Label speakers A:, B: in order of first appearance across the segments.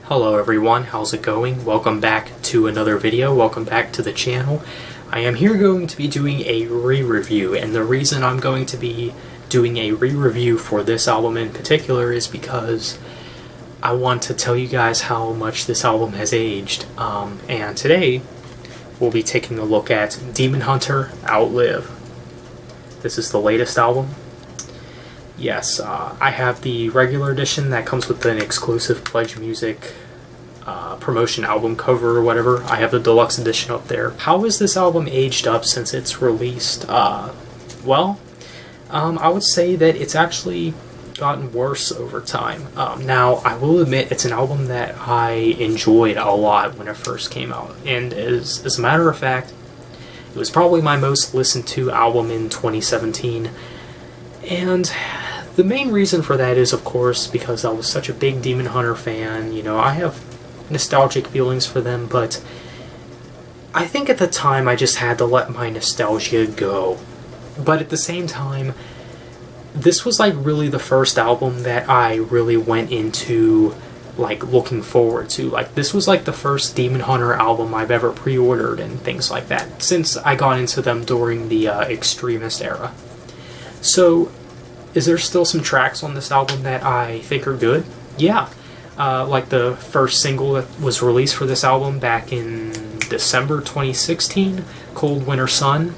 A: Hello everyone, how's it going? Welcome back to another video, welcome back to the channel. I am here going to be doing a re-review, and the reason I'm going to be doing a re-review for this album in particular is because I want to tell you guys how much this album has aged. And today, we'll be taking a look at Demon Hunter Outlive. This is the latest album. Yes, I have the regular edition that comes with an exclusive Pledge Music promotion album cover or whatever. I have the deluxe edition up there. How has this album aged up since it's released? I would say that it's actually gotten worse over time. Now, I will admit it's an album that I enjoyed a lot when it first came out, and as a matter of fact, it was probably my most listened to album in 2017, and the main reason for that is, of course, because I was such a big Demon Hunter fan. You know, I have nostalgic feelings for them, but I think at the time I just had to let my nostalgia go. But at the same time, this was like really the first album that I really went into like looking forward to. Like, this was like the first Demon Hunter album I've ever pre-ordered and things like that, since I got into them during the Extremist era. So, is there still some tracks on this album that I think are good? Yeah. Like the first single that was released for this album back in December 2016, Cold Winter Sun.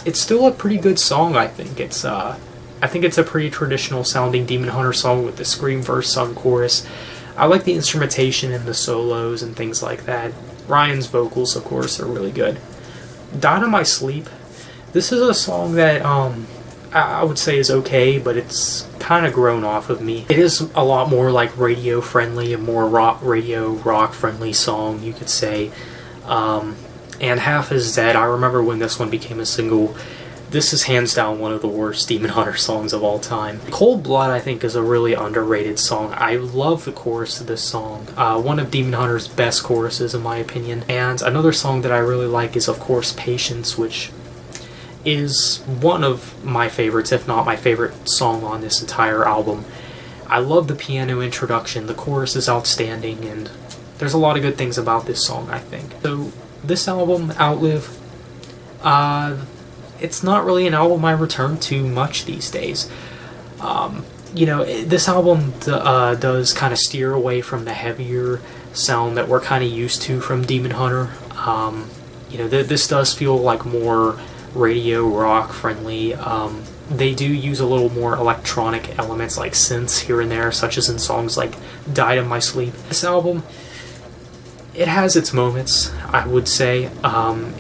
A: It's still a pretty good song, I think. I think it's a pretty traditional sounding Demon Hunter song with the scream verse, sung chorus. I like the instrumentation and the solos and things like that. Ryan's vocals, of course, are really good. Died in My Sleep. This is a song that, I would say is okay, but it's kind of grown off of me. It is a lot more like radio friendly, a more radio rock friendly song, you could say. And Half Is Dead, I remember when this one became a single. This is hands down one of the worst Demon Hunter songs of all time. Cold Blood, I think, is a really underrated song. I love the chorus of this song. One of Demon Hunter's best choruses, in my opinion. And another song that I really like is, of course, Patience, which is one of my favorites, if not my favorite song on this entire album. I love the piano introduction, the chorus is outstanding, and there's a lot of good things about this song, I think. So, this album, Outlive, it's not really an album I return to much these days. You know, this album does kind of steer away from the heavier sound that we're kind of used to from Demon Hunter. You know, this does feel like more radio rock friendly. They do use a little more electronic elements like synths here and there, such as in songs like Died in My Sleep. This album, it has its moments, I would say.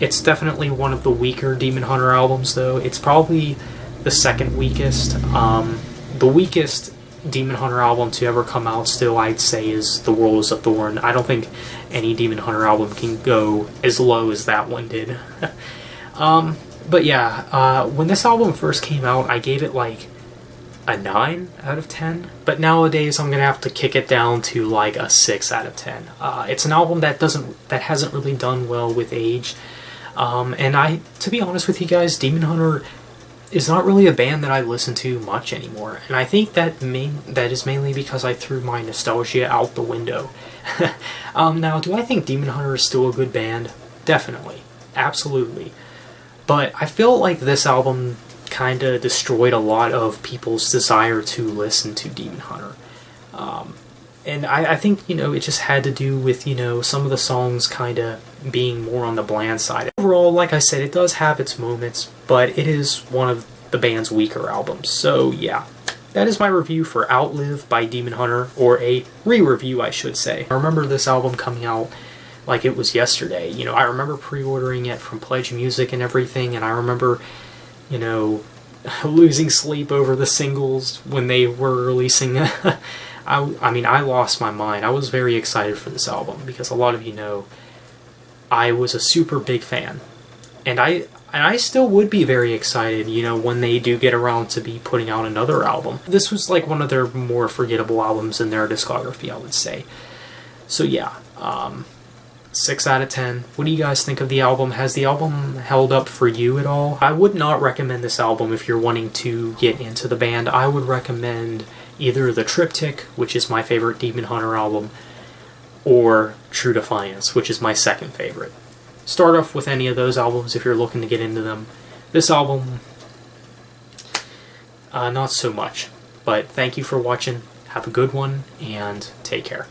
A: It's definitely one of the weaker Demon Hunter albums, though. It's probably the second weakest. The weakest Demon Hunter album to ever come out still, I'd say, is The World is a Thorn. I don't think any Demon Hunter album can go as low as that one did. But yeah, when this album first came out, I gave it like a 9 out of 10. But nowadays, I'm gonna have to kick it down to like a 6 out of 10. It's an album that hasn't really done well with age. And to be honest with you guys, Demon Hunter is not really a band that I listen to much anymore. And I think that is mainly because I threw my nostalgia out the window. Now, do I think Demon Hunter is still a good band? Definitely. Absolutely. But I feel like this album kind of destroyed a lot of people's desire to listen to Demon Hunter. And I think, you know, it just had to do with, you know, some of the songs kind of being more on the bland side. Overall, like I said, it does have its moments, but it is one of the band's weaker albums. So, yeah. That is my review for Outlive by Demon Hunter, or a re-review, I should say. I remember this album coming out like it was yesterday. You know, I remember pre-ordering it from Pledge Music and everything, and I remember, you know, losing sleep over the singles when they were releasing. I mean, I lost my mind. I was very excited for this album, because a lot of you know I was a super big fan. And I still would be very excited, you know, when they do get around to be putting out another album. This was like one of their more forgettable albums in their discography, I would say. So yeah, 6 out of 10. What do you guys think of the album? Has the album held up for you at all? I would not recommend this album if you're wanting to get into the band. I would recommend either the Triptych, which is my favorite Demon Hunter album, or True Defiance, which is my second favorite. Start off with any of those albums if you're looking to get into them. This album, not so much. But thank you for watching. Have a good one, and take care.